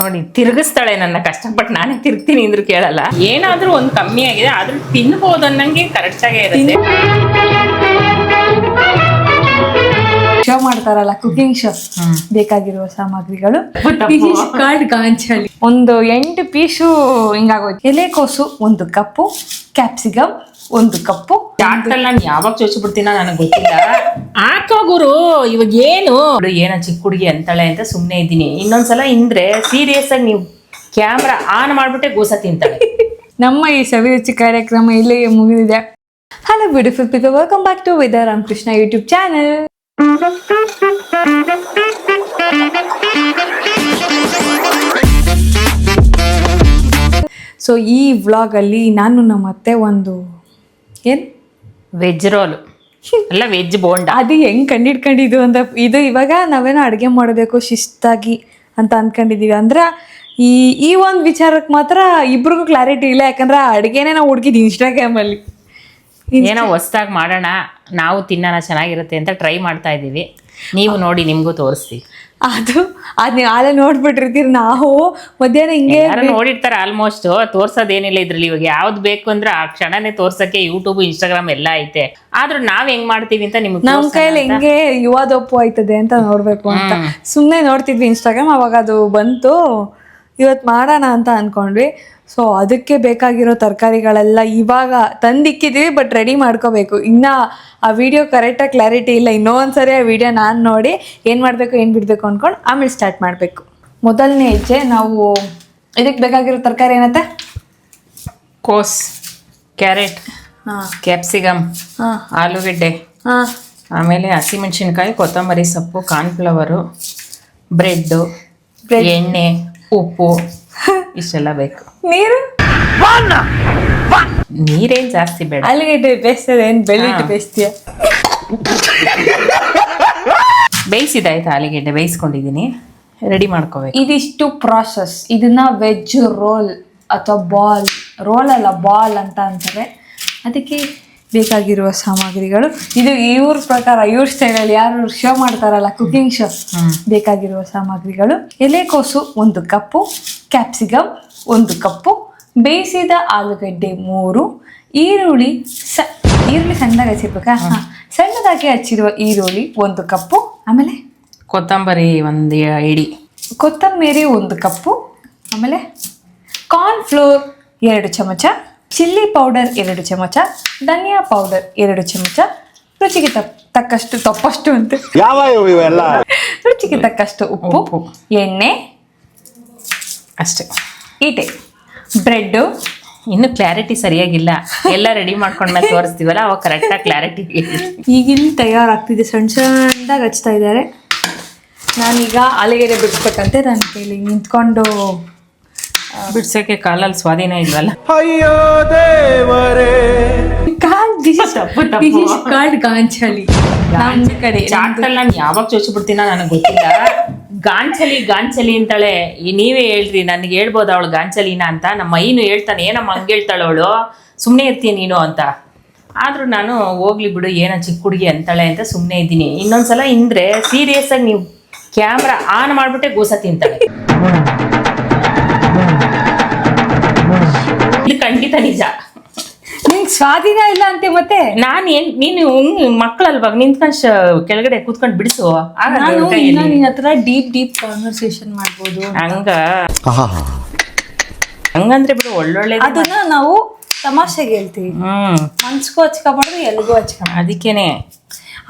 ನೋಡಿ ತಿರುಗಿಸ್ತಾಳೆ ನನ್ನ, ಕಷ್ಟಪಟ್ಟು ನಾನೇ ತಿರುಗ್ತೀನಿ ಅಂದ್ರು ಕೇಳಲ್ಲ. ಏನಾದ್ರೂ ಒಂದು ಕಮ್ಮಿ ಆಗಿದೆ ಆದ್ರೂ ತಿನ್ಬೋದು ಅನ್ನಂಗೆ ಕರೆಕ್ಟ್ ಆಗೇ ಇರುತ್ತೆ. ಶೋ ಮಾಡ್ತಾರಲ್ಲ ಕುಕಿಂಗ್ ಶೋ, ಬೇಕಾಗಿರುವ ಸಾಮಗ್ರಿಗಳು ಗಾಂಚಲಿ ಒಂದು 8 ಪೀಸು ಹಿಂಗಾಗೋಯ್ತು. ಎಲೆಕೋಸು 1 ಕಪ್ಪು, ಕ್ಯಾಪ್ಸಿಕಮ್ 1 ಕಪ್ಪು. ಚಾಟಲ್ಲಿ ನಾನು ಯಾವಾಗ ಚೋಚಿಬಿಡ್ತೀನ ನನಗೆ ಗೊತ್ತಿಲ್ಲ. ಹಾಕೋ ಗುರು, ಇವಾಗ ಏನೋ ಚಿಕ್ಕ ಹುಡುಗಿ ಅಂತಾಳೆ ಅಂತ ಸುಮ್ಮನೆ ಇದ್ದೀನಿ. ಇನ್ನೊಂದ್ಸಲ ಇಂದ್ರೆ ಸೀರಿಯಸ್ ಆಗಿ ನೀವು ಕ್ಯಾಮ್ರಾ ಆನ್ ಮಾಡ್ಬಿಟ್ಟೆ ಗೋಸ ತಿಂತಾಳೆ. ನಮ್ಮ ಈ ಸವಿರುಚಿ ಕಾರ್ಯಕ್ರಮ ಇಲ್ಲಿಗೆ ಮುಗಿದಿದೆ. Hello beautiful people, welcome back to Veda Ramakrishna YouTube channel. So ಈ ವ್ಲಾಗ್ ಅಲ್ಲಿ ನಾನು ನಮ್ಮ ಅತ್ತೆ ಒಂದು ವೆಜ್ ರೋಲ್ ಅಲ್ಲ, ವೆಜ್ ಬೋಂಡ. ಅದು ಹೆಂಗ್ ಕಂಡಿಡ್ಕೊಂಡಿದ್ದು ಅಂತ, ಇದು ಇವಾಗ ನಾವೇನೋ ಅಡುಗೆ ಮಾಡಬೇಕು ಶಿಸ್ತಾಗಿ ಅಂತ ಅಂದ್ಕೊಂಡಿದೀವಿ. ಅಂದ್ರೆ ಈ ಒಂದು ವಿಚಾರಕ್ಕೆ ಮಾತ್ರ ಇಬ್ರಿಗೂ ಕ್ಲಾರಿಟಿ ಇಲ್ಲ. ಯಾಕಂದ್ರೆ ಅಡುಗೆನೇ ನಾವು ಹುಡುಕಿದ್ ಇನ್ಸ್ಟಾಗ್ರಾಮಲ್ಲಿ ಏನೋ ಹೊಸ್ದಾಗಿ ಮಾಡೋಣ, ನಾವು ತಿನ್ನೋಣ ಚೆನ್ನಾಗಿರುತ್ತೆ ಅಂತ ಟ್ರೈ ಮಾಡ್ತಾ ಇದ್ದೀವಿ. ನೀವು ನೋಡಿ, ನಿಮಗೂ ತೋರಿಸ್ತೀವಿ. ಅದು ನೀವು ಆಲೆ ನೋಡ್ಬಿಟ್ಟಿರ್ತೀರಿ. ನಾವು ಮಧ್ಯಾಹ್ನ ಹಿಂಗೆ ನೋಡಿರ್ತಾರೆ ಆಲ್ಮೋಸ್ಟ್. ತೋರ್ಸೋದೇನಿಲ್ಲ ಇದ್ರಲ್ಲಿ. ಇವಾಗ ಯಾವ್ದು ಬೇಕು ಅಂದ್ರೆ ಆ ಕ್ಷಣನೇ ತೋರ್ಸಕ್ಕೆ ಯೂಟ್ಯೂಬ್, ಇನ್ಸ್ಟಾಗ್ರಾಮ್ ಎಲ್ಲ ಐತೆ. ಆದ್ರೂ ನಾವ್ ಹೆಂಗ್ ಮಾಡ್ತೀವಿ ಅಂತ ನಿಮ್ಗೆ ನಮ್ ಕೈಯಲ್ಲಿ ಹೆಂಗೆ ಯುವದೊಪ್ಪು ಆಯ್ತದೆ ಅಂತ ನೋಡ್ಬೇಕು ಅಂತ ಸುಮ್ಮನೆ ನೋಡ್ತಿದ್ವಿ ಇನ್ಸ್ಟಾಗ್ರಾಮ್. ಅವಾಗ ಅದು ಬಂತು, ಇವತ್ತು ಮಾಡೋಣ ಅಂತ ಅನ್ಕೊಂಡ್ವಿ. ಸೊ ಅದಕ್ಕೆ ಬೇಕಾಗಿರೋ ತರಕಾರಿಗಳೆಲ್ಲ ಇವಾಗ ತಂದಿಕ್ಕಿದ್ದೀವಿ, ಬಟ್ ರೆಡಿ ಮಾಡ್ಕೋಬೇಕು. ಇನ್ನು ಆ ವಿಡಿಯೋ ಕರೆಕ್ಟಾಗಿ ಕ್ಲಾರಿಟಿ ಇಲ್ಲ. ಇನ್ನೊಂದ್ಸರಿ ಆ ವಿಡಿಯೋ ನಾನು ನೋಡಿ ಏನು ಮಾಡಬೇಕು ಏನು ಬಿಡಬೇಕು ಅಂದ್ಕೊಂಡು ಆಮೇಲೆ ಸ್ಟಾರ್ಟ್ ಮಾಡಬೇಕು. ಮೊದಲನೇ ಹೆಜ್ಜೆ, ನಾವು ಇದಕ್ಕೆ ಬೇಕಾಗಿರೋ ತರಕಾರಿ ಏನತ್ತೆ? ಕೋಸ್, ಕ್ಯಾರೆಟ್, ಕ್ಯಾಪ್ಸಿಕಮ್, ಆಲೂಗೆಡ್ಡೆ, ಆಮೇಲೆ ಹಸಿಮೆಣಸಿನ್ಕಾಯಿ, ಕೊತ್ತಂಬರಿ ಸೊಪ್ಪು, ಕಾರ್ನ್ಫ್ಲವರು, ಬ್ರೆಡ್ಡು, ಎಣ್ಣೆ, ಉಪ್ಪು, ಇಷ್ಟೆಲ್ಲ ಬೇಕು. ನೀರೇನ್ ಜಾಸ್ತಿ ಬೇಡ. ಆಲೂಗೆಡ್ಡೆ ಬೇಯಿಸ್ತದೆ, ಏನು ಬೆಳ್ಳಿಟ್ಟು ಬೇಯಿಸ್ತೀಯ? ಬೇಯಿಸಿದಾಯ್ತು, ಆಲೂಗೆಡ್ಡೆ ಬೇಯಿಸ್ಕೊಂಡಿದ್ದೀನಿ, ರೆಡಿ ಮಾಡ್ಕೋಬೇಕು. ಇದಿಷ್ಟು ಪ್ರಾಸೆಸ್. ಇದನ್ನ ವೆಜ್ ರೋಲ್ ಅಥವಾ ರೋಲ್ ಅಲ್ಲ ಬಾಲ್ ಅಂತ ಅಂತಾರೆ. ಅದಕ್ಕೆ ಬೇಕಾಗಿರುವ ಸಾಮಗ್ರಿಗಳು ಇದು. ಇವ್ರ ಪ್ರಕಾರ, ಇವ್ರ ಸ್ಟೈಲಲ್ಲಿ ಯಾರು ಶೋ ಮಾಡ್ತಾರಲ್ಲ ಕುಕಿಂಗ್ ಶೋ, ಬೇಕಾಗಿರುವ ಸಾಮಗ್ರಿಗಳು: ಎಲೆಕೋಸು 1 ಕಪ್ಪು, ಕ್ಯಾಪ್ಸಿಕಮ್ 1 ಕಪ್ಪು, ಬೇಯಿಸಿದ ಆಲೂಗಡ್ಡೆ 3, ಈರುಳ್ಳಿ ಸಣ್ಣದಾಗಿ ಹಚ್ಚಿರ್ಬೇಕಾ? ಸಣ್ಣದಾಗಿ ಹಚ್ಚಿರುವ ಈರುಳ್ಳಿ 1 ಕಪ್ಪು, ಆಮೇಲೆ ಕೊತ್ತಂಬರಿ 1 ಇಡಿ, ಕೊತ್ತಂಬರಿ 1 ಕಪ್ಪು, ಆಮೇಲೆ ಕಾರ್ನ್ಫ್ಲೋರ್ 2 ಚಮಚ, ಚಿಲ್ಲಿ ಪೌಡರ್ 2 ಚಮಚ, ಧನಿಯಾ ಪೌಡರ್ 2 ಚಮಚ, ರುಚಿಗೆ ತಕ್ಕಷ್ಟು ತಪ್ಪಷ್ಟು ಅಂತ ರುಚಿಗೆ ತಕ್ಕಷ್ಟು ಉಪ್ಪು, ಎಣ್ಣೆ ಅಷ್ಟೇ, ಈಟೆ, ಬ್ರೆಡ್ಡು. ಇನ್ನು ಕ್ಲಾರಿಟಿ ಸರಿಯಾಗಿಲ್ಲ. ಎಲ್ಲ ರೆಡಿ ಮಾಡ್ಕೊಂಡ್ಮೇಲೆ ತೋರಿಸ್ತೀವಲ್ಲ, ಅವಾಗ ಕರೆಕ್ಟಾಗಿ ಕ್ಲಾರಿಟಿ. ಈಗಿಲ್ಲಿ ತಯಾರಾಗ್ತಿದೆ, ಸಣ್ಣದಾಗಿ ಹಚ್ತಾ ಇದ್ದಾರೆ. ನಾನೀಗ ಆಲೂಗೆಡ್ಡೆ ಬಿಡಿಸ್ಬೇಕಂತೆ. ನನ್ನ ಕೈಲಿ ನಿಂತ್ಕೊಂಡು ಬಿಡ್ಸೋಕ್ಕೆ ಕಾಲಲ್ಲಿ ಸ್ವಾಧೀನ ಇಲ್ವಲ್ಲ. ಅಯ್ಯೋ ದೇವರೇ, ಗಾಂಚಲಿ. ನಮ್ಮ ಕಡೆ ಚಾಟಲ್ಲಿ ನಾನು ಯಾವಾಗ ಚೋಚಿಬಿಡ್ತೀನ ನನಗೆ ಗೊತ್ತಿಲ್ಲ. ಗಾಂಚಲಿ ಅಂತಾಳೆ. ನೀವೇ ಹೇಳ್ರಿ, ನನಗೆ ಹೇಳ್ಬೋದು ಅವಳು ಗಾಂಚಲಿನ ಅಂತ. ನಮ್ಮ ಐನು ಹೇಳ್ತಾನೆ, ಏನಮ್ಮ ಹಂಗೆ ಹೇಳ್ತಾಳೆ ಅವಳು, ಸುಮ್ಮನೆ ಇರ್ತೀನಿ ನೀನು ಅಂತ. ಆದ್ರೂ ನಾನು ಹೋಗ್ಲಿ ಬಿಡು, ಏನೋ ಚಿಕ್ಕ ಹುಡುಗಿ ಅಂತಾಳೆ ಅಂತ ಸುಮ್ಮನೆ ಇದ್ದೀನಿ. ಇನ್ನೊಂದ್ಸಲ ಇಂದ್ರೆ ಸೀರಿಯಸ್ ಆಗಿ ನೀವು ಕ್ಯಾಮ್ರಾ ಆನ್ ಮಾಡ್ಬಿಟ್ಟೆ ಗೋಸ ತಿಂತಾಳೆ. ಇದು ಖಂಡಿತ ನಿಜ. ನಿಂಗೆ ಸ್ವಾಧೀನ ಇಲ್ಲ ಅಂತೆ. ಮತ್ತೆ ನೀನು ಮಕ್ಕಳಲ್ವಾ, ನಿಂತ್ಕೊಂಡ್ ಕೆಳಗಡೆ ಕೂತ್ಕೊಂಡು ಬಿಡಿಸು. ನಿನ್ನ ಹತ್ರ ಡೀಪ್ ಕಾನ್ವರ್ಸೇಷನ್ ಮಾಡ್ಬೋದು. ಹಂಗಂದ್ರೆ ಬಿಡು, ಒಳ್ಳೊಳ್ಳೆ. ಅದನ್ನ ನಾವು ತಮಾಷೆಗೆ ಹೇಳ್ತೀವಿ, ಮನ್ಸ್ಗೂ ಹಚ್ಕೊಬಾರ್ದು, ಎಲ್ಗೂ ಹಚ್ಕೊಬಾರ್ದು. ಅದಕ್ಕೇನೆ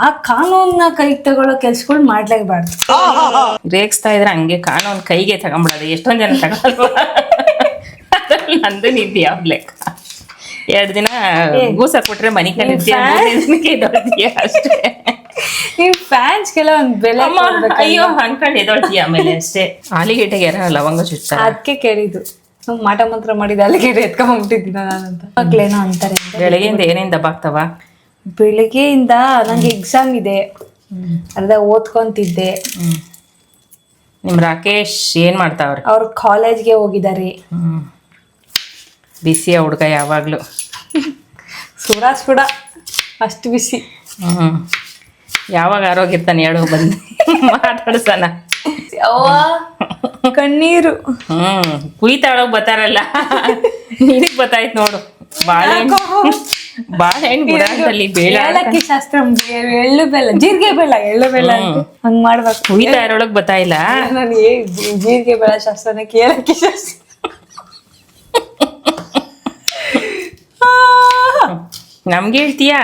ಆ ಕಾನೂನ್ನ ಕೈಗೆ ತಗೊಳ್ಳೋ ಕೆಲ್ಸಗಳು ಮಾಡ್ಲೇಬಾರ್ದು. ರೇಗಿಸ್ತಾ ಇದ್ರೆ ಹಂಗೆ ಕಾನೂನು ಕೈಗೆ ತಗೊಂಡ್ಬಿಡೋದು. ಎಷ್ಟೊಂದ್ ಜನ ತಗೊಳ್ವಾ. ನಂದು ನಿಂದು ಯಾವ ಲೆಕ್ಕ? 2 ದಿನ ಗೂಸ ಕೊಟ್ರೆ ಮನಿ ಕಲಿತೀಯ ಅಷ್ಟೇ. ನಿಮ್ ಫ್ಯಾನ್ಸ್ಗೆಲ್ಲ ಒಂದ್ ಬೆಲೆ. ಅಯ್ಯೋ ಅನ್ಕೊಂಡು ಎದೊಳ್ತೀಯ ಆಮೇಲೆ ಅಷ್ಟೇ. ಆಲೂಗೆಡ್ಡೆಗೆ ಯಾರ ಲವಂಗ ಚುಚ್ತಾರೆ, ಅದಕ್ಕೆ ಕೇಳಿದ್ದು. ಮಾಟ ಮಂತ್ರ ಮಾಡಿದ ಆಲೂಗೆಡ್ಡೆ ಎತ್ಕೊಂಡ್ಬಿಟ್ಟಿದ್ದೀನ ನಾನಂತ. ಮಕ್ಳೇನೋ ಅಂತಾರೆ. ಬೆಳಗ್ಗೆಯಿಂದ ಏನೇನ್ ದಬಾಗ್ತಾವ? ಬೆಳಿಗ್ಗೆಯಿಂದ ನಂಗೆ ಎಕ್ಸಾಮ್ ಇದೆ, ಅರ್ಧ ಓದ್ಕೊಂತಿದ್ದೆ. ನಿಮ್ ರಾಕೇಶ್ ಏನ್ ಮಾಡ್ತಾವ್ರೆ? ಅವ್ರು ಕಾಲೇಜ್ಗೆ ಹೋಗಿದ್ದಾರೆ. ಬಿಸಿಯ ಹುಡ್ಗ ಯಾವಾಗ್ಲೂ ಸುಡ ಅಷ್ಟು ಬಿಸಿ. ಯಾವಾಗ ಆರೋಗಿರ್ತಾನೆ ಹೇಳು ಬಂದು ಮಾತಾಡ್ಸಣ. ಅವ್ವ ಕಣ್ಣೀರು. ಕುಯ್ತಾಳೋಗ್ ಬತ್ತಾರಲ್ಲ ನಿನಗ್ ಬತ್ತಾಯ್ತು ನೋಡು. ಬಾಳೆಹಣ್ಣು ಬುಡದಲ್ಲಿ ಬೇಳೆ ಏಲಕ್ಕಿ ಶಾಸ್ತ್ರ, ಎಳ್ಳು ಬೆಲ್ಲ, ಜೀರಿಗೆ ಬೆಲ್ಲ, ಎಳ್ಳು ಬೆಲ್ಲ ಅಂತ ಹಂಗ್ ಮಾಡ್ಬೇಕು. ಕುಯ್ತಾ ಇರೋಳಗ್ ಬತ್ತಾಯಿಲ್ಲ. ನನಗೆ ಜೀರಿಗೆ ಬೆಲ್ಲ ಶಾಸ್ತ್ರನಕ್ಕೆ ಏಲಕ್ಕಿ ಶಾಸ್ತ್ರ. ನಮ್ಗೆ ಹೇಳ್ತೀಯಾ?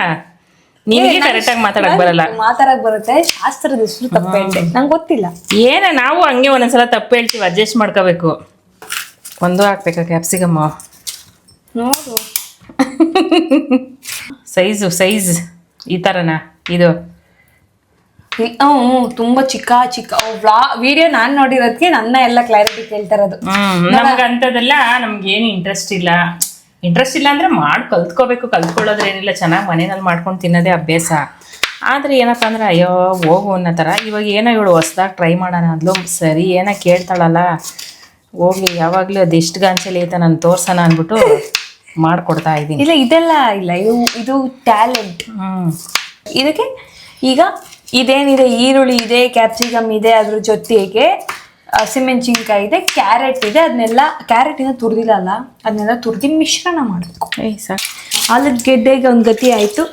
ನಿನಗೆ ಕರೆಕ್ಟಾಗಿ ಮಾತಾಡಕ್ ಬರಲ್ಲ. ಮಾತಾಡಕ್ ಬರುತ್ತೆ, ಶಾಸ್ತ್ರದ ಹೆಸರು ತಪ್ಪು ಹೇಳ್ತೆ, ನಂಗೆ ಗೊತ್ತಿಲ್ಲ. ನಾವು ಹಂಗೆ ಒಂದೊಂದ್ಸಲ ತಪ್ಪು ಹೇಳ್ತೀವಿ, ಅಡ್ಜಸ್ಟ್ ಮಾಡ್ಕೋಬೇಕು. ಒಂದು ಹಾಕ್ಬೇಕಾ ಕ್ಯಾಪ್ಸಿಕಮ್? ನೋಡು ಸೈಜ್ ಈ ಥರನಾ ಇದು? ತುಂಬಾ ಚಿಕ್ಕ ವಿಡಿಯೋ ನಾನ್ ನೋಡಿರೋದಕ್ಕೆ ನನ್ನ ಎಲ್ಲ ಕ್ಲಾರಿಟಿ ಕೇಳ್ತಾ ಇರೋದು. ನಮ್ಗೆ ಅಂಥದ್ದೆಲ್ಲ ನಮ್ಗೇನು ಇಂಟ್ರೆಸ್ಟ್ ಇಲ್ಲ ಅಂದ್ರೆ ಕಲ್ತ್ಕೊಳ್ಳೋದ್ರೇನಿಲ್ಲ, ಚೆನ್ನಾಗಿ ಮನೆಯಲ್ಲಿ ಮಾಡ್ಕೊಂಡು ತಿನ್ನೋದೇ ಅಭ್ಯಾಸ. ಆದರೆ ಏನಪ್ಪ ಅಂದ್ರೆ ಅಯ್ಯೋ ಹೋಗು ಅನ್ನೋ ಥರ. ಇವಾಗ ಏನೋ ಇವಳು ಹೊಸ್ದಾಗಿ ಟ್ರೈ ಮಾಡೋಣ ಅಂದ್ಲು, ಸರಿ ಏನೋ ಕೇಳ್ತಾಳಲ್ಲ ಹೋಗ್ಲಿ, ಯಾವಾಗಲೂ ಅದು ಎಷ್ಟು ಗಾಂಚಲಿ ಐತೆ ನಾನು ತೋರ್ಸೋಣ ಅಂದ್ಬಿಟ್ಟು ಮಾಡಿಕೊಡ್ತಾ ಇದ್ದೀನಿ. ಇಲ್ಲ ಇದೆಲ್ಲ ಇಲ್ಲ, ಇದು ಟ್ಯಾಲೆಂಟ್. ಇದಕ್ಕೆ ಈಗ ಇದೇನಿದೆ, ಈರುಳ್ಳಿ ಇದೆ, ಕ್ಯಾಪ್ಸಿಕಮ್ ಇದೆ, ಅದ್ರ ಜೊತೆಗೆ ಹಸಿಮೆಣಸಿನ್ಕಾಯಿ ಇದೆ, ಕ್ಯಾರೆಟ್ ಇದೆ. ಅದನ್ನೆಲ್ಲ ಕ್ಯಾರೆಟಿನ ತುರ್ದಿಲ್ಲ ಅಲ್ಲ, ಅದನ್ನೆಲ್ಲ ತುರ್ದಿ ಮಿಶ್ರಣ ಮಾಡಬೇಕು. ಆಲೂಗೆಡ್ಡೆಗೆ ಒಂದು ಗತಿ ಆಯಿತು.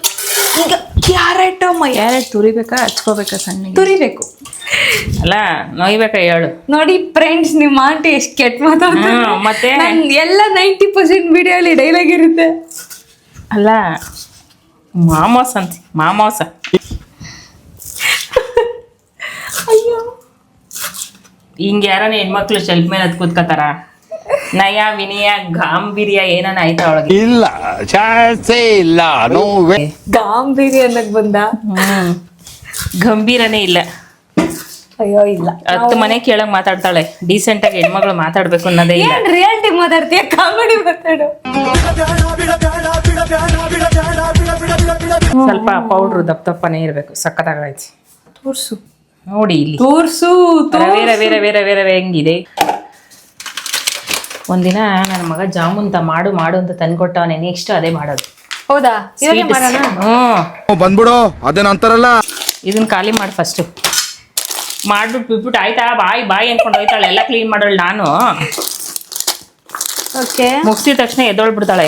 ಈಗ ಕ್ಯಾರೆಟ್ ತುರಿಬೇಕಾ ಹಚ್ಕೋಬೇಕಾ? ಸಣ್ಣ ತುರಿಬೇಕು ಅಲ್ಲ, ನೋಯ್ಬೇಕಾ ಹೇಳು. ನೋಡಿ ಫ್ರೆಂಡ್ಸ್, ನಿಮ್ಮ ಆಂಟಿ ಎಷ್ಟು ಕೆಟ್ಟ ಮಾತಾಡ್ತಾರೆ. ಮತ್ತೆ ಎಲ್ಲ 90% ವಿಡಿಯೋಲಿ ಡೈಲಾಗ್ ಇರುತ್ತೆ. ಅಲ್ಲ ಮಾಮೋಸ ಅಂತ, ಮಾಮೋಸ. ಅಯ್ಯೋ, ಹಿಂಗೆ ಯಾರನ್ನ ಹೆಣ್ಮಕ್ಳು ಶೆಲ್ಫ್ ಮೇಲೆ ಹತ್ ಕೂತ್ಕೋತಾರ? ನಯ ವಿನಯ ಗಾಂಭೀರ್ಯ ಏನನ ಆಯ್ತಾ ಅವಳಿಗೆ? ಇಲ್ಲ, ಚಾನ್ಸೇ ಇಲ್ಲ. ಗಾಂಭೀರ್ಯ ಅನ್ನಕ್ ಬಂದ, ಗಂಭೀರನೇ ಇಲ್ಲ. ಅಯ್ಯೋ ಇಲ್ಲ, 10 ಮನೆ ಕೇಳಂಗ್ ಮಾತಾಡ್ತಾಳೆ. ಡೀಸೆಂಟ್ ಆಗಿ ಹೆಣ್ಮಗಳು ಮಾತಾಡ್ಬೇಕು ಅನ್ನೋದೇ ಇಲ್ಲ. ರಿಯಾಲಿಟಿ ಮಾತಾಡ್ತೀಯ, ಕಾಮಿಡಿ ಮಾತಾಡು. ಸ್ವಲ್ಪ ಪೌಡ್ರು ದಪ್ಪನೇ ಇರ್ಬೇಕು, ಸಕ್ಕತ್ತಾಗೈತಿ. ತೋರ್ಸು ನೋಡಿ ಇಲ್ಲಿ, ತೋರ್ಸು. ರವೆ ಹೆಂಗಿದೆ. ಒಂದಿನ ನನ್ನ ಮಗ ಜಾಮೂನ್ ಮಾಡು ಅಂತ ತಂದ್ಕೊಟ್ಟವನೆ, ನೆಕ್ಸ್ಟ್ ಅದೇ ಮಾಡೋದು. ಹೌದಾ? ಬಂದ್ಬಿಡು, ಅದೇನ ಅಂತಾರಲ್ಲ. ಇದನ್ನ ಖಾಲಿ ಮಾಡಿ ಫಸ್ಟ್, ಮಾಡ್ಬಿಟ್ಟು ಬಿಟ್ಬಿಟ್ಟು ಆಯ್ತಾ ಬಾಯಿ ಅನ್ಕೊಂಡು ಹೋಯ್ತಾಳೆ. ಎಲ್ಲ ಕ್ಲೀನ್ ಮಾಡೋಳು ನಾನು. ಓಕೆ, ಮುಗಿಸಿದ ತಕ್ಷಣ ಎದ್ದೊಳ್ಬಿಡ್ತಾಳೆ.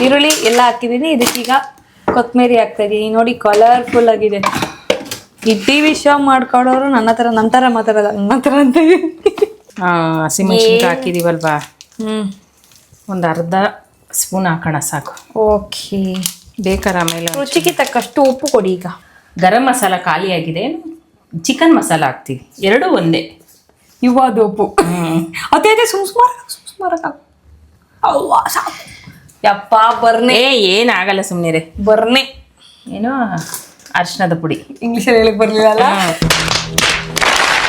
ಈರುಳ್ಳಿ ಎಲ್ಲ ಹಾಕಿದೀನಿ. ಇದಕ್ಕೀಗ ಕೊತ್ತಂಬರಿ ಹಾಕ್ತಾ ಇದೀನಿ. ನೋಡಿ ಕಲರ್ಫುಲ್ ಆಗಿದೆ. ಈ ಟಿವಿ ಶೋ ಮಾಡ್ಕೊಡೋರು ನನ್ನ ತರ ಮಾತಾಡೋದ, ನನ್ನ ಹತ್ರ ಅಂತ. ಹಸಿಮೆಣಸಿನ್ಕಾಯಿ ಹಾಕಿದೀವಲ್ವಾ, ಒಂದು ಅರ್ಧ ಸ್ಪೂನ್ ಹಾಕೋಣ ಸಾಕು. ಓಕೆ, ಬೇಕಾರೆ ಆಮೇಲೆ ರುಚಿಗೆ ತಕ್ಕಷ್ಟು ಉಪ್ಪು ಕೊಡಿ. ಈಗ ಗರಂ ಮಸಾಲ ಖಾಲಿ ಆಗಿದೆ, ಚಿಕನ್ ಮಸಾಲ ಹಾಕ್ತೀವಿ. ಎರಡೂ ಒಂದೇ. ಅದು ಉಪ್ಪು ಅದೇ ಸುಮಾರು ಯಪ್ಪ ಬರ್ನೆ. ಏನಾಗಲ್ಲ ಸುಮ್ಮನೆ ಬರ್ನೆ. ಏನೋ ಅರಿಶಿಣದ ಪುಡಿ ಇಂಗ್ಲೀಷಲ್ಲಿ ಹೇಳಕ್ ಬರ್ಲಿಲ್ಲ.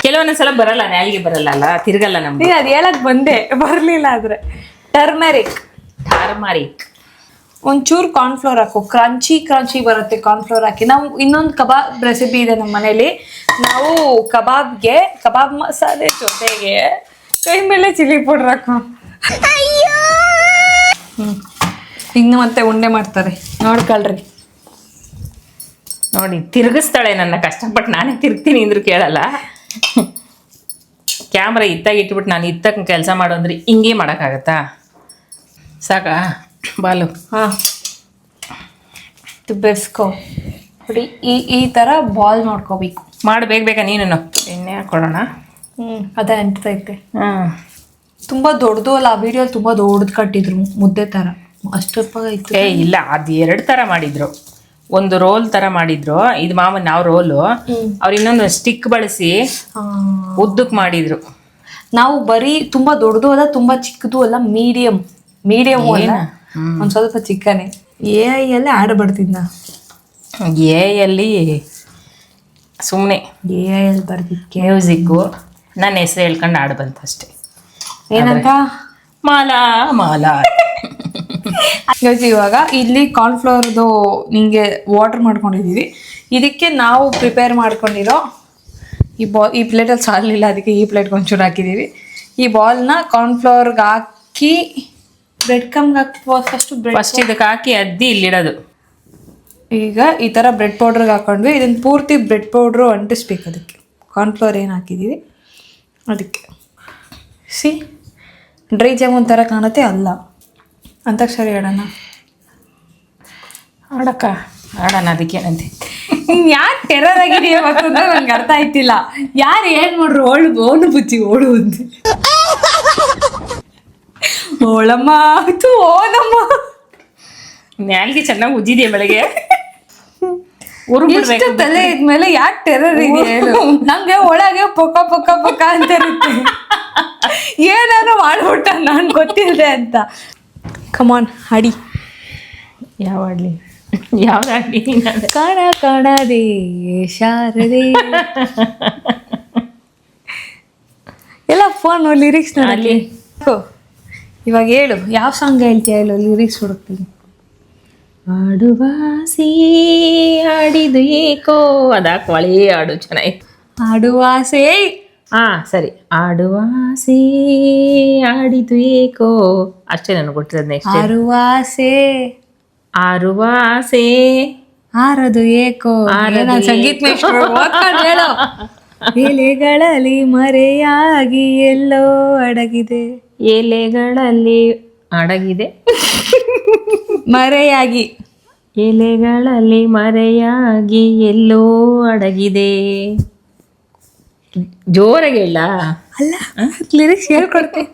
ಕೆಲವೊಂದೊಂದ್ಸಲ ಬರಲ್ಲ, ನಾಲಿಗೆ ಬರಲ್ಲ ಅಲ್ಲ, ತಿರ್ಗಲ್ಲ ನಮ್ಗೆ. ಅದು ಹೇಳಕ್ ಬಂದೆ, ಬರ್ಲಿಲ್ಲ. ಆದ್ರೆ ಟರ್ಮರಿಕ್ ಒಂಚೂರು ಕಾರ್ನ್ಫ್ಲೋರ್ ಹಾಕು, ಕ್ರಂಚಿ ಬರುತ್ತೆ ಕಾರ್ನ್ಫ್ಲೋರ್ ಹಾಕಿ. ನಾವು ಇನ್ನೊಂದು ಕಬಾಬ್ ರೆಸಿಪಿ ಇದೆ ನಮ್ಮ ಮನೇಲಿ. ನಾವು ಕಬಾಬ್ ಮಸಾಲೆ ಜೊತೆಗೆ ಕೈ ಮೇಲೆ ಚಿಲ್ಲಿ ಪೌಡರ್ ಹಾಕು. ಇನ್ನು ಮತ್ತೆ ಉಂಡೆ ಮಾಡ್ತಾರೆ, ನೋಡ್ಕೊಳ್ರಿ. ನೋಡಿ ತಿರುಗಿಸ್ತಾಳೆ ನನ್ನ, ಕಷ್ಟಪಟ್ಟು ನಾನೇ ತಿರುಗ್ತೀನಿ ಅಂದ್ರು ಕೇಳಲ್ಲ. ಕ್ಯಾಮ್ರಾ ಇಟ್ಬಿಟ್ಟು ನಾನು ಇತ್ತಕ್ಕೆ ಕೆಲಸ ಮಾಡೋಂದ್ರೆ ಹಿಂಗೆ ಮಾಡೋಕ್ಕಾಗತ್ತಾ? ಸಾಕಾ ಬಾಲು? ಹಾಂ, ಬೆಸ್ಕೋ. ನೋಡಿ ಈ ಥರ ಬಾಲ್ ಮಾಡ್ಕೋಬೇಕು. ಬೇಗ ನೀನು ಎಣ್ಣೆ ಹಾಕೊಳ್ಳೋಣ. ಅದೇ ಅಂಟೈತೆ. ತುಂಬ ದೊಡ್ಡದು ಅಲ್ಲ, ಆ ವಿಡಿಯೋ ತುಂಬ ದೊಡ್ಡದು ಕಟ್ಟಿದ್ರು, ಮುದ್ದೆ ಥರ. ಅಷ್ಟೊಪ್ಪಾಗೈತೆ. ಇಲ್ಲ, ಅದು 2 ಥರ ಮಾಡಿದ್ರು. ಒಂದು ರೋಲ್ ಥರ ಮಾಡಿದ್ರು, ಇದು ಮಾಮೂಲಿ ನಾವು ರೋಲು. ಅವ್ರು ಇನ್ನೊಂದು ಸ್ಟಿಕ್ ಬಳಸಿ ಉದ್ದಕ್ಕೆ ಮಾಡಿದ್ರು. ನಾವು ಬರೀ ತುಂಬ ದೊಡ್ಡದು ಅಲ್ಲ, ತುಂಬ ಚಿಕ್ಕದು ಅಲ್ಲ, ಮೀಡಿಯಂ ಅಲ್ಲ, ಒಂದು ಸ್ವಲ್ಪ ಚಿಕ್ಕನೇ. ಎಲ್ಲಿ ಆಡ ಬರ್ತಿದ್ನ, ಎಲ್ಲಿ ಸುಮ್ಮನೆ ಎಲ್ಲಿ ಬರ್ತಿದ್ಕೆ ಮ್ಯೂಸಿಕ್ಕು ನನ್ನ ಹೆಸರು ಹೇಳ್ಕೊಂಡು ಆಡು ಬಂತು ಅಷ್ಟೇ. ಏನಂತ? ಮಾಲಾ. ಇವಾಗ ಇಲ್ಲಿ ಕಾರ್ನ್ಫ್ಲವರ್ದು ನಿಂಗೆ ವಾಟರ್ ಮಾಡ್ಕೊಂಡಿದ್ದೀವಿ. ಇದಕ್ಕೆ ನಾವು ಪ್ರಿಪೇರ್ ಮಾಡ್ಕೊಂಡಿರೋ ಈ ಪ್ಲೇಟಲ್ಲಿ ಸಾಲಿಲ್ಲ, ಅದಕ್ಕೆ ಈ ಪ್ಲೇಟ್ಗೆ ಒಂಚೂರು ಹಾಕಿದ್ದೀವಿ. ಈ ಬಾಲ್ನ ಕಾರ್ನ್ಫ್ಲವರ್ಗೆ ಹಾಕಿ ಬ್ರೆಡ್ ಕಮ್ಗೆ ಹಾಕಿ ಫಸ್ಟ್ ಇದಕ್ಕೆ ಹಾಕಿ ಅದ್ದಿ ಇಲ್ಲಿಡೋದು. ಈಗ ಈ ಥರ ಬ್ರೆಡ್ ಪೌಡ್ರಿಗೆ ಹಾಕೊಂಡ್ವಿ. ಇದನ್ನು ಪೂರ್ತಿ ಬ್ರೆಡ್ ಪೌಡ್ರು ಅಂಟಿಸ್ಬೇಕು. ಅದಕ್ಕೆ ಕಾರ್ನ್ಫ್ಲವರ್ ಏನು ಹಾಕಿದ್ದೀವಿ ಅದಕ್ಕೆ. ಡ್ರೈ ಜಾಮೂನ್ ಥರ ಕಾಣುತ್ತೆ ಅಲ್ಲ. ಅಂತಾಕ್ಷರಿ ಆಡೋಣ. ಆಡೋಣ ಅದಕ್ಕೇನಂತೆ. ನೀನು ಯಾಕೆ ಟೆರರ್ ಆಗಿದೆಯಾ ಮತ್ತು ನಂಗೆ ಅರ್ಥ ಆಯ್ತಿಲ್ಲ. ಯಾರು ಏನು ಮಾಡ್ರು ಓಳು ಬುಚ್ಚಿ ಓಳು ಅಂತ ಓಳಮ್ಮ ಓನಮ್ಮ ನ್ಯಾಲ್ಗೆ ಚೆನ್ನಾಗಿ ಉಜ್ಜಿದೆಯಾ ಬೆಳಗ್ಗೆ. ಎಷ್ಟು ತಲೆ ಇದ್ಮೇಲೆ ಯಾಕೆ ಟೆರರ್ ಇದೆ ಹೇಳು. ನಂಗೆ ಒಳಗೆ ಪೊಕ್ಕ ಪೊಕ್ಕ ಪೊಕ್ಕ ಅಂತ ಇರುತ್ತೆ. ಏನಾದ್ರು ಮಾಡ್ಬಿಟ್ಟ ನಾನು ಗೊತ್ತಿಲ್ಲದೆ ಅಂತ. ಕಮಾನ್ ಹಾಡಿ. ಯಾವ ಆಡ್ಲಿ ಯಾವ್ದಾಡ್ಲಿ? ಕಣ ಕಣದೇ ಶಾರದೆ ಎಲ್ಲ ಫೋನ್ ಲಿರಿಕ್ಸ್ ನೋಡಿ. ಇವಾಗ ಹೇಳು ಯಾವ ಸಾಂಗ್ ಹೇಳ್ತೀಯ ಹೇಳು, ಲಿರಿಕ್ಸ್ ಹುಡುಕ್ತೀನಿ. ಆಡುವಾಸಿ ಆಡಿದು ಏಕೋ ಅದಾಕ ಒಳೇ ಆಡು ಚೆನ್ನಾಗಿ. ಆಡುವಾಸೆ. ಸರಿ. ಆಡುವಾಸಿ ಆಡಿದು ಏಕೋ ಅಷ್ಟೇ ನನಗೆ ಕೊಟ್ಟಿರೋದು. ನೆಕ್ಸ್ಟ್ ಆರುವಾಸೆ ಆರುವಾಸೆ ಆರದು ಏಕೋ. ಸಂಗೀತ ಹೇಳು. ಎಲೆಗಳಲ್ಲಿ ಮರೆಯಾಗಿ ಎಲ್ಲೋ ಅಡಗಿದೆ. ಎಲೆಗಳಲ್ಲಿ ಅಡಗಿದೆ. ಮರೆಯಾಗಿ ಎಲೆಗಳಲ್ಲಿ ಮರೆಯಾಗಿ ಎಲ್ಲೋ ಅಡಗಿದೆ. ಜೋರಾಗಿ ಹೇಳ. ಅಲ್ಲ ಲಿರಿಕ್ಸ್ ಹೇಳ್ಕೊಡ್ತೀನಿ.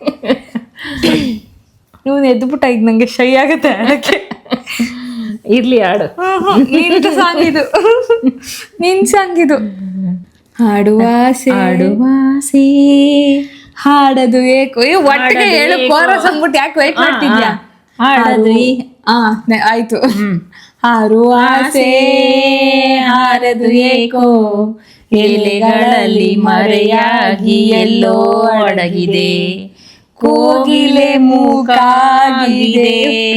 ನೀವು ಎದ್ಬಿಟ್ಟ ಈಗ ನಂಗೆ ಶೈ ಆಗುತ್ತೆ ಅದಕ್ಕೆ. ಇರ್ಲಿ ಆಡು. ನಿನ್ನ ಸಾಂಗ್ ಇದು. ನಿನ್ ಸಾಂಗ್ ಇದು. ಹಾಡುವಾಸೆ ಆಡುವಾಸಿ ಹಾಡದು ಏಕೋ. ಒಟ್ಟಿಗೆ ಹೇಳು ಕೋರಸ್ ಅಂದ್ಬಿಟ್ಟು ಯಾಕೆ ವೇಟ್ ಮಾಡ್ತಿದ್ಯಾ? ಹಾಡದು ಆಯ್ತು. ಹಾರುವಾಸೆ ಹಾರದು ಏಕೋ ಎಲೆಗಳಲ್ಲಿ ಮರೆಯಾಗಿ ಎಲ್ಲೋ ಅಡಗಿದೆ. ಕೋಗಿಲೆ ಮೂಕಾಗಿದೆ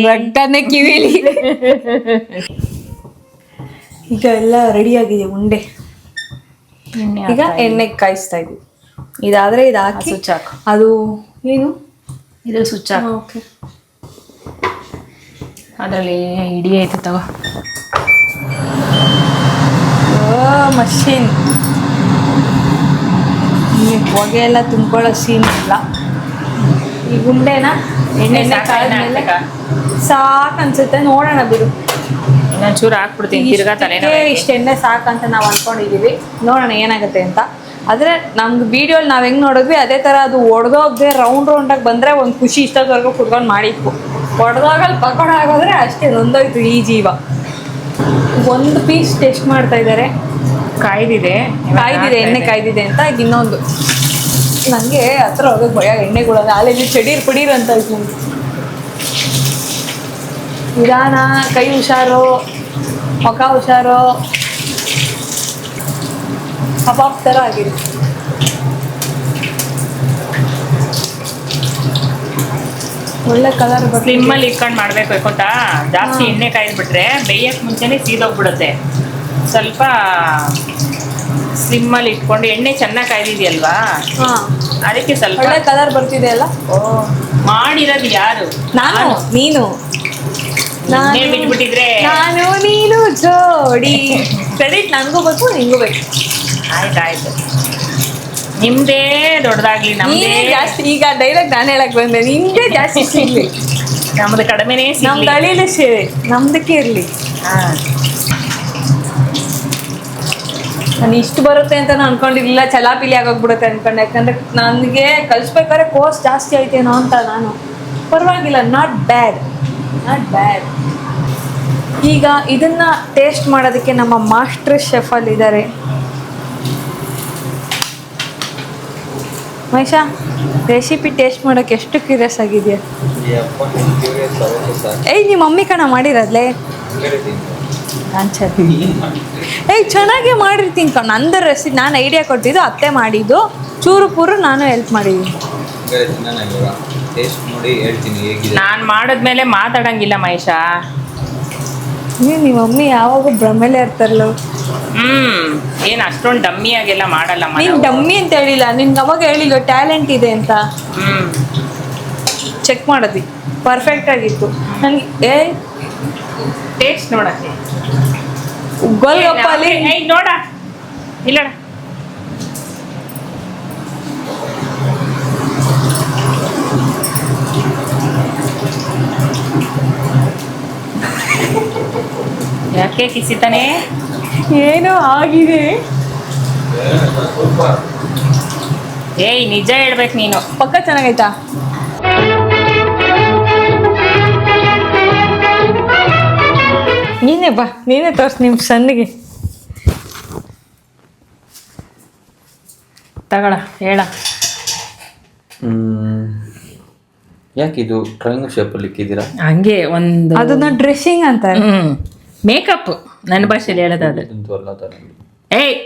ರಟ್ಟನೆ ಕಿವಿಲಿ. ಈಗ ಎಲ್ಲ ರೆಡಿ ಆಗಿದೆ ಉಂಡೆ. ಈಗ ಎಣ್ಣೆ ಕಾಯಿಸ್ತಾ ಇದ್ವಿ. ಇದಾದ್ರೆ ಇದು ಹಾಕಿ ಸ್ವಿಚ್ ಹಾಕು. ಅದು ಏನು ಇದು ಸ್ವಿಚ್ ಹಾಕು. ಓಕೆ. ಅದರಲ್ಲಿ ಇಡೀ ಐತೆ ತಗೋ. ಮಷೀನ್ ಹೊಗೆ ಎಲ್ಲ ತುಂಬ್ಕೊಳ್ಳೋ ಸೀನ್ ಇಲ್ಲ. ಈ ಗುಂಡೆನ ಎಣ್ಣೆ ಕಾದ್ಮೇಲೆ ಸಾಕು ಅನ್ಸುತ್ತೆ. ನೋಡೋಣ ಬಿಡು, ಇನ್ನೊಂಚೂರು ಹಾಕ್ಬಿಡ್ತೀನಿ. ತಿರ್ಗಾ ತಲೆನೋವು. ಇಷ್ಟು ಎಣ್ಣೆ ಸಾಕಂತ ನಾವು ಅನ್ಕೊಂಡಿದೀವಿ. ನೋಡೋಣ ಏನಾಗುತ್ತೆ ಅಂತ. ಆದರೆ ನಮ್ಗೆ ವಿಡಿಯೋಲಿ ನಾವು ಹೆಂಗೆ ನೋಡಿದ್ವಿ ಅದೇ ಥರ ಅದು ಒಡೆದೋಗದೆ ರೌಂಡಾಗಿ ಬಂದರೆ ಒಂದು ಖುಷಿ. ಇಷ್ಟೊತ್ತವರೆಗೂ ಕುತ್ಕೊಂಡು ಮಾಡಿದ್ವು. ಒಡೆದೋಗಲ್ಲಿ ಪಕೋಡ ಆಗೋದ್ರೆ ಅಷ್ಟೇ ನೊಂದೋಯ್ತು ಈ ಜೀವ. ಒಂದು ಪೀಸ್ ಟೆಸ್ಟ್ ಮಾಡ್ತಾ ಇದ್ದಾರೆ. ಕಾಯ್ದಿದೆ ಎಣ್ಣೆ ಕಾಯ್ದಿದೆ ಅಂತ. ಈಗ ಇನ್ನೊಂದು ನನಗೆ ಹತ್ರ ಹೋಗೋದು ಭಯ ಎಣ್ಣೆಗಳು. ಅಲ್ಲೆಲ್ಲಿ ಚಡೀರ್ ಪಡೀರ್ ಅಂತ ಇತ್ತು ನನಗೆ. ನಿಧಾನ, ಕೈ ಹುಷಾರು, ಮುಖ ಹುಷಾರು. ಕಬಾಬ್ ಥರ ಆಗಿದೆ. ಒಳ್ಳೆ ಕಲರ್. ಸ್ಲಿಮ್ಮಲ್ಲಿ ಇಟ್ಕೊಂಡು ಮಾಡಬೇಕು ಗೊತ್ತಾ. ಜಾಸ್ತಿ ಎಣ್ಣೆ ಕಾಯ್ದುಬಿಟ್ರೆ ಬೇಯಕ್ಕೆ ಮುಂಚೆನೇ ಸೀದೋಗ್ಬಿಡುತ್ತೆ. ಸ್ವಲ್ಪ ಸ್ಲಿಮ್ಮಲ್ಲಿ ಇಟ್ಕೊಂಡು ಎಣ್ಣೆ ಚೆನ್ನಾಗಿ ಕಾಯ್ದಿದೆಯಲ್ವಾ, ಅದಕ್ಕೆ ಸ್ವಲ್ಪ ಒಳ್ಳೆ ಕಲರ್ ಬರ್ತಿದೆ ಅಲ್ಲ. ಮಾಡಿರೋದು ಯಾರು? ನಾನು, ನೀನು. ಬಿಟ್ಬಿಟ್ಟಿದ್ರೆ ನಾನು ನೀನು ಜೋಡಿ. ಕ್ರೆಡಿಟ್ ನನಗೂ ಬೇಕು, ನಿಂಗೂ ಬೇಕು. ಆಯ್ತಾಯ್ತು, ನಿಮ್ದೇ ದೊಡ್ಡದಾಗ್ಲಿ, ನಮ್ದೇ ಜಾಸ್ತಿ. ಈಗ ಡೈರೆಕ್ಟ್ ನಾನು ಹೇಳಕ್ ಬಂದೆ, ನಿಮ್ದೇ ಜಾಸ್ತಿ ಸಿಗ್ಲಿ, ನಮ್ದು ಕಡಿಮೆನೇ. ನಮ್ದು ಅಳಿಲೇ ಸೇರಿ ನಮ್ದಕ್ಕೆ ಇರ್ಲಿ. ನಾನು ಇಷ್ಟು ಬರುತ್ತೆ ಅಂತ ನಾನು ಅನ್ಕೊಂಡಿರ್ಲಿಲ್ಲ. ಚಲಾಪಿಲಿ ಆಗೋಗ್ಬಿಡುತ್ತೆ ಅನ್ಕೊಂಡೆ. ಯಾಕಂದ್ರೆ ನನಗೆ ಕಲಿಸ್ಬೇಕಾದ್ರೆ ಕೋರ್ಸ್ ಜಾಸ್ತಿ ಆಯ್ತೇನೋ ಅಂತ ನಾನು. ಪರವಾಗಿಲ್ಲ, ನಾಟ್ ಬ್ಯಾಡ್. ಈಗ ಇದನ್ನ ಟೇಸ್ಟ್ ಮಾಡೋದಕ್ಕೆ ನಮ್ಮ ಮಾಸ್ಟರ್ ಶೆಫ್ ಅಲ್ಲಿ ಇದ್ದಾರೆ. ಮಹೇಶ, ರೆಸಿಪಿ ಟೇಸ್ಟ್ ಮಾಡೋಕೆ ಎಷ್ಟು ಕ್ಯೂರಿಯಸ್ ಆಗಿದೆಯಾ? ಏಯ್, ನಿಮ್ಮ ಮಮ್ಮಿ ಕಣ ಮಾಡಿರೋದ್ಲೇ. ಚೆನ್ನಾಗೇ ಮಾಡಿರ್ತೀನಿ ಕಣ. ನಂದು ರೆಸಿಪಿ ನಾನು ಐಡಿಯಾ ಕೊಟ್ಟಿದ್ದು, ಅತ್ತೆ ಮಾಡಿದ್ದು. ಚೂರು ಪೂರು ನಾನು ಹೆಲ್ಪ್ ಮಾಡಿದ್ದೀನಿ. ನಾನು ಮಾಡಿದ್ಮೇಲೆ ಮಾತಾಡಂಗಿಲ್ಲ ಮಹೇಶ. ನಿಮ್ಮ ಮಮ್ಮಿ ಯಾವಾಗ ಭ್ರಮೆಲೆ ಇರ್ತಾರಲ್ಲ. ಏನು ಅಷ್ಟೊಂದು ಡಮ್ಮಿ ಆಗೆಲ್ಲ ಮಾಡಲ್ಲ. ನೀನು ಡಮ್ಮಿ ಅಂತ ಹೇಳಿಲ್ಲ, ನಿನ್ಗೆ ಅವಾಗ ಹೇಳಿಲ್ಲ ಟ್ಯಾಲೆಂಟ್ ಇದೆ ಅಂತ. ಚೆಕ್ ಮಾಡೋದು ಪರ್ಫೆಕ್ಟ್ ಆಗಿತ್ತು ನನಗೆ. ಟೇಸ್ಟ್ ನೋಡಕ್ಕೆ ಗೋಲ್ಗಪ್ಪ ಅಲ್ಲಿ ಏಯ್ ನೋಡ ಇಲ್ಲಡ ಯಾಕೆ ಕಿಸಿತಾನೆ ಏನೋ ಆಗಿದೆ. ಏಯ್ ನಿಜ ಹೇಳ್ಬೇಕು ನೀನು. ಪಕ್ಕ ಚೆನ್ನಾಗೈತಾ? ನೀನೇ ಬಾ, ನೀನೇ ತೋರ್ಸ್ ನಿಮ್ಮ ಸಣ್ಣಿಗೆ. ತಗೊಳ ಹೇಳ. ಯಾಕಿದು ಟ್ರಯಾಂಗಲ್ ಶೇಪಲ್ಲಿ ಇಕ್ಕಿದ್ದೀರಾ? ಹಂಗೆ ಒಂದು ಅದನ್ನ ಡ್ರೆಸ್ಸಿಂಗ್ ಅಂತ. ಮೇಕಪ್ ನನ್ನ ಭಾಷೆಯಲ್ಲಿ ಹೇಳೋದಾದ್ರೆ. ಇದಂತೂ ಅಲ್ಲ ತಾನೆ. ಏಯ್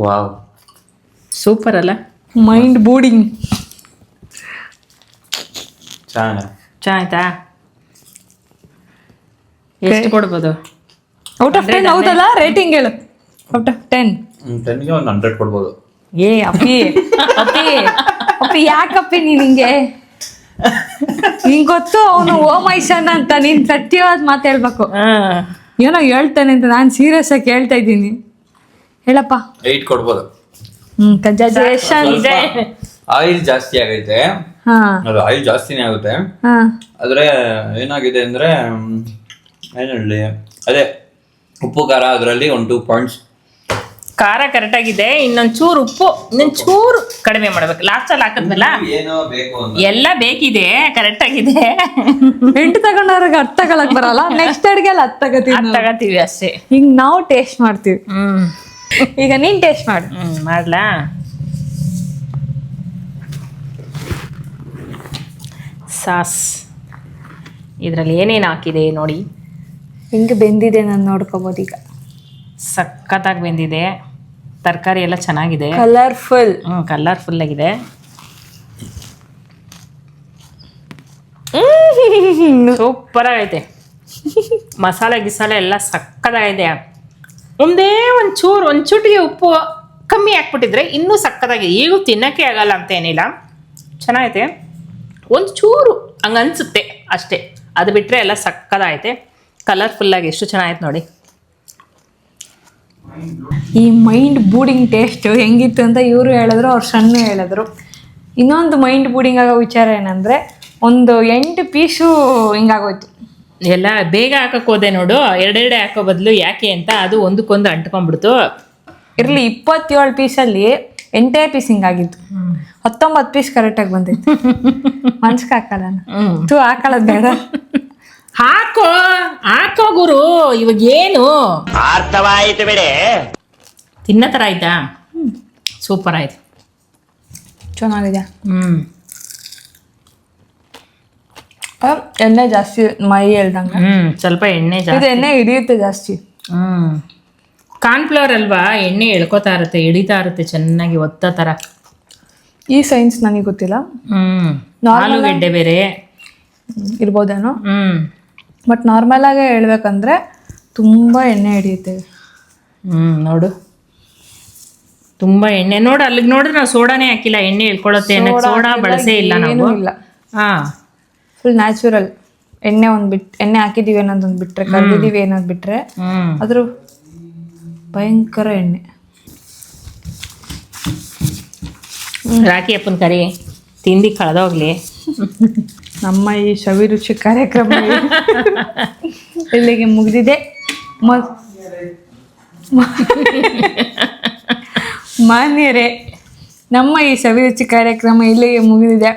ವಾವ್, ಸೂಪರ್ ಅಲ್ಲ? Mind blowing. ಚೆನ್ನಾಯ್ತಾ? ಎಷ್ಟು ಕೊಡ್ಬೋದು? ಔಟ್ ಆಫ್ 10 ಹೌದಲ್ಲ? ರೇಟಿಂಗ್ ಹೇಳು. Out of 10. 10ಗೆ ಒಂದು 100 ಕೊಡ್ಬೋದು. ಏ ಅಪ್ಪಿ ಅಪ್ಪಿ ಅಪ್ಪಿ ಯಾಕಪ್ಪಿ ನೀನ್ ಹಿಂಗೆ? ನಿಂಗೆ ಗೊತ್ತು ಅವನು ಓಮೈಸನ್ ಅಂತ. ನೀನ್ ಸತ್ಯವಾದ ಮಾತು ಹೇಳ್ಬೇಕು. ಏನೋ ಹೇಳ್ತಾನೆ ಅಂತ ನಾನು ಸೀರಿಯಸ್ ಆಗಿ ಹೇಳ್ತಾ ಇದ್ದೀನಿ. ಹೇಳಪ್ಪ. 8 ಕೊಡ್ಬೋದು. ಕಂಜಾಜೇಷನ್. ಆಯಿಲ್ ಜಾಸ್ತಿ ಆಗೈತೆ. ಹಾ ಅದು ಆಯಿಲ್ ಜಾಸ್ತಿನೇ ಆಗುತ್ತೆ. ಹಾ ಆದ್ರೆ ಏನಾಗಿದೆ ಅಂದ್ರೆ ಏನ್ ಹೇಳಿ, ಅದೇ ಉಪ್ಪು ಖಾರ ಅದರಲ್ಲಿ ಒಂದು 2 ಪಾಯಿಂಟ್ಸ್. ಖಾರ ಕರೆಕ್ಟ್ ಆಗಿದೆ. ಇನ್ನೊಂದ್ ಚೂರು ಉಪ್ಪು ಇನ್ನೊಂದ್ ಚೂರು ಕಡಿಮೆ ಮಾಡ್ಬೇಕು. ಲಾಸ್ಟ್ ಅಲ್ಲಿ ಹಾಕದ್ಮೇಲ ಏನೋ ಬೇಕು ಎಲ್ಲ ಬೇಕಿದೆ, ಕರೆಕ್ಟ್ ಆಗಿದೆ. 8 ತಗೊಂಡವ್ರಿಗೆ 10 ತಗೊಳಕ್ ಬರಲ್ಲ. ನೆಕ್ಸ್ಟ್ ಅಡ್ಗೆಲ್ಲ 10 ತಗೋತೀವಿ. ತಗತೀವಿ ಅಷ್ಟೇ. ಈಗ ನಾವು ಟೇಸ್ಟ್ ಮಾಡ್ತೀವಿ. ಈಗ ನೀನ್ ಟೇಸ್ಟ್ ಮಾಡು. ಮಾಡ್ಲಾ? ಸಾಸ್ ಇದ್ರಲ್ಲಿ ಏನೇನು ಹಾಕಿದೆ ನೋಡಿ. ಹಿಂಗೆ ಬೆಂದಿದೆ, ನಾನು ನೋಡ್ಕೋಬೋದು. ಈಗ ಸಖತ್ತಾಗಿ ಬೆಂದಿದೆ. ತರಕಾರಿ ಎಲ್ಲ ಚೆನ್ನಾಗಿದೆ. ಕಲರ್ಫುಲ್. ಕಲರ್ಫುಲ್ ಆಗಿದೆ. ಸೂಪರ್ ಆಗೈತೆ. ಮಸಾಲೆ ಗಿಸಾಲೆ ಎಲ್ಲ ಸಕ್ಕತ್ತಾಗಿದೆ. ಒಂದೇ ಒಂದು ಚೂಟಿಗೆ ಉಪ್ಪು ಕಮ್ಮಿ ಹಾಕ್ಬಿಟ್ಟಿದ್ರೆ ಇನ್ನೂ ಸಕ್ಕತ್ತಾಗಿದೆ. ಈಗೂ ತಿನ್ನೋಕ್ಕೆ ಆಗಲ್ಲ ಅಂತ ಏನಿಲ್ಲ, ಚೆನ್ನಾಗೈತೆ. ಒಂದು ಚೂರು ಹಂಗೆ ಅನಿಸುತ್ತೆ ಅಷ್ಟೇ. ಅದು ಬಿಟ್ಟರೆ ಎಲ್ಲ ಸಕ್ಕತ್ತಾಗೈತೆ. ಕಲರ್ಫುಲ್ಲಾಗಿ ಎಷ್ಟು ಚೆನ್ನಾಗೈತೆ ನೋಡಿ. ಈ ಮೈಂಡ್ ಬೂಡಿಂಗ್ ಟೇಸ್ಟ್ ಹೆಂಗಿತ್ತು ಅಂತ ಇವರು ಹೇಳಿದ್ರು, ಅವ್ರು ಸಣ್ಣ ಹೇಳಿದ್ರು. ಇನ್ನೊಂದು ಮೈಂಡ್ ಬೂಡಿಂಗ್ ಆಗೋ ವಿಚಾರ ಏನಂದರೆ, ಒಂದು 8 ಪೀಸು ಹಿಂಗಾಗೋಯ್ತು. ಎಲ್ಲ ಬೇಗ ಹಾಕಕ್ಕೆ ಹೋದೆ ನೋಡು. ಎರಡೆರಡೆ ಹಾಕೋ ಬದಲು ಯಾಕೆ ಅಂತ ಅದು ಒಂದಕ್ಕೊಂದು ಅಂಟ್ಕೊಂಡ್ಬಿಡ್ತು. ಇರಲಿ 27 ಪೀಸಲ್ಲಿ 8 ಪೀಸ್ ಹಿಂಗಾಗಿತ್ತು. 19 ಪೀಸ್ ಕರೆಕ್ಟಾಗಿ ಬಂದಿತ್ತು. ಮನ್ಸ್ಗೆ ಹಾಕಲ್ಲ ತು ಹಾಕೊಳ್ಳೋದು ಬೇಡ. ಹಾಕೋ ಗುರು. ಇವಾಗ ಏನು ಅರ್ಥವಾಯಿತು ಬಿಡೆ. ತಿನ್ನ ಥರ ಆಯ್ತಾ? ಸೂಪರ್ ಆಯ್ತು. ಚೆನ್ನಾಗಿದೆ. ಎಣ್ಣೆ ಜಾಸ್ತಿ ಮೈ ಹೇಳ್ದಂಗೆ. ಸ್ವಲ್ಪ ಎಣ್ಣೆ ಇದು ಜಾಸ್ತಿ. ಎಣ್ಣೆ ಹಿಡಿಯುತ್ತೆ ಜಾಸ್ತಿ. ಕಾರ್ನ್ಫ್ಲವರ್ ಅಲ್ವಾ, ಎಣ್ಣೆ ಎಳ್ಕೊತಾ ಇರುತ್ತೆ, ಹಿಡಿತಾ ಇರುತ್ತೆ ಚೆನ್ನಾಗಿ ಒತ್ತ ಥರ. ಈ ಸೈನ್ಸ್ ನನಗೆ ಗೊತ್ತಿಲ್ಲ. ಆಲೂಗೆಡ್ಡೆ ಬೇರೆ ಇರ್ಬೋದೇನೋ. ಬಟ್ ನಾರ್ಮಲ್ ಆಗಿ ಹೇಳ್ಬೇಕಂದ್ರೆ ತುಂಬಾ ಎಣ್ಣೆ ಹಿಡಿಯುತ್ತೆ. ನೋಡು ತುಂಬಾ ಎಣ್ಣೆ. ನೋಡು ಅಲ್ಲಿಗೆ ನೋಡಿದ್ರೆ ನಾವು ಸೋಡಾನೇ ಹಾಕಿಲ್ಲ, ಎಣ್ಣೆ ಇಳ್ಕೊಳ್ಳುತ್ತೆ ಅನ್ನೋದು. ಸೋಡಾ ಬಳಸೇ ಇಲ್ಲ ನಾವು. ಇಲ್ಲ, ಹಾ, ಫುಲ್ ನ್ಯಾಚುರಲ್. ಎಣ್ಣೆ ಎಣ್ಣೆ ಹಾಕಿದೀವಿ ಅನ್ನೋದೊಂದು ಬಿಟ್ರೆ, ಕರ್ದಿದೀವಿ ಅನ್ನೋದು ಬಿಟ್ರೆ ಅದ್ರ ಭಯಂಕರ ಎಣ್ಣೆ. ರಾಖಿ ಅಪ್ಪನ ಕರಿ ತಿಂದು ಕಳೆದೋಗ್ಲಿ. ನಮ್ಮ ಈ ಸವಿರುಚಿ ಕಾರ್ಯಕ್ರಮ ಇಲ್ಲಿಗೆ ಮುಗಿದಿದೆ. ಮಾನ್ಯರೇ, ನಮ್ಮ ಈ ಸವಿರುಚಿ ಕಾರ್ಯಕ್ರಮ ಇಲ್ಲಿಗೆ ಮುಗಿದಿದೆ.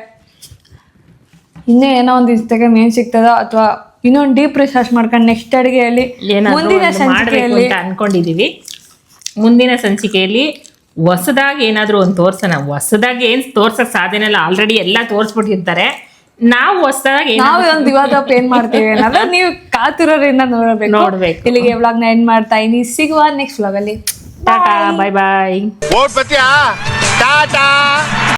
ಇನ್ನೂ ಏನೋ ಒಂದು ಇನ್ಸ್ಟಾಗ್ರಾಮ್ ಏನು ಸಿಗ್ತದೋ ಅಥವಾ ಇನ್ನೊಂದು ಡೀಪ್ ರಿಸರ್ಚ್ ಮಾಡ್ಕೊಂಡು ನೆಕ್ಸ್ಟ್ ಅಡುಗೆಯಲ್ಲಿ ಮುಂದಿನ ಸಂಚಿಕೆಯಲ್ಲಿ ಅನ್ಕೊಂಡಿದೀವಿ. ಮುಂದಿನ ಸಂಚಿಕೆಯಲ್ಲಿ ಹೊಸದಾಗಿ ಏನಾದರೂ ಒಂದು ತೋರ್ಸೋಣ. ಹೊಸದಾಗಿ ಏನು ತೋರ್ಸೋಕೆ ಸಾಧ್ಯನೇ ಇಲ್ಲ, ಆಲ್ರೆಡಿ ಎಲ್ಲ ತೋರಿಸ್ಬಿಟ್ಟಿರ್ತಾರೆ. ನಾವು ಹೊಸದಾಗಿ ನಾವು ಒಂದು ದಿವಾದಪ್ಪ ಏನ್ ಮಾಡ್ತೀವಿ ಅನ್ನೋದು ನೀವು ಕಾತಿರೋದ್ರಿಂದ ನೋಡ್ಬೇಕು. ಇಲ್ಲಿಗೆ ವ್ಲಾಗ್ನ ಎಂಡ್ ಮಾಡ್ತಾ ಇನಿ. ಸಿಗುವ ನೆಕ್ಸ್ಟ್ ವ್ಲಾಗಲ್ಲಿ. ಟಾಟಾ, ಬಾಯ್ ಬಾಯ್. ಟಾಟಾ